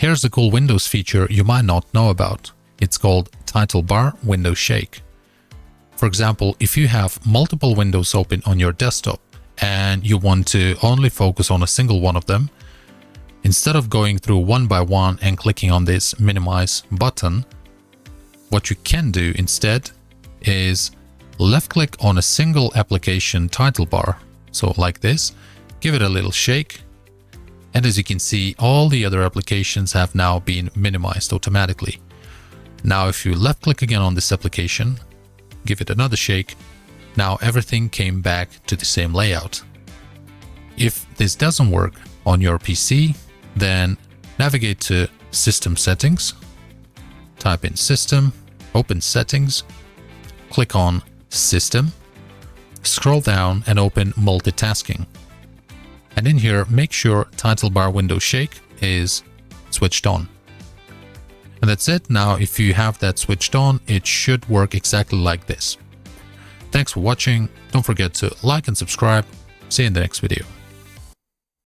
Here's a cool Windows feature you might not know about. It's called Title Bar Window Shake. For example, if you have multiple windows open on your desktop and you want to only focus on a single one of them, instead of going through one by one and clicking on this minimize button, what you can do instead is left click on a single application title bar. So like this, give it a little shake. And as you can see, all the other applications have now been minimized automatically. Now, if you left click again on this application, give it another shake, now everything came back to the same layout. If this doesn't work on your PC, then navigate to System Settings, type in System, open Settings, click on System, scroll down and open Multitasking. And in here, make sure Title Bar Window Shake is switched on. And that's it. Now, if you have that switched on, it should work exactly like this. Thanks for watching. Don't forget to like and subscribe. See you in the next video.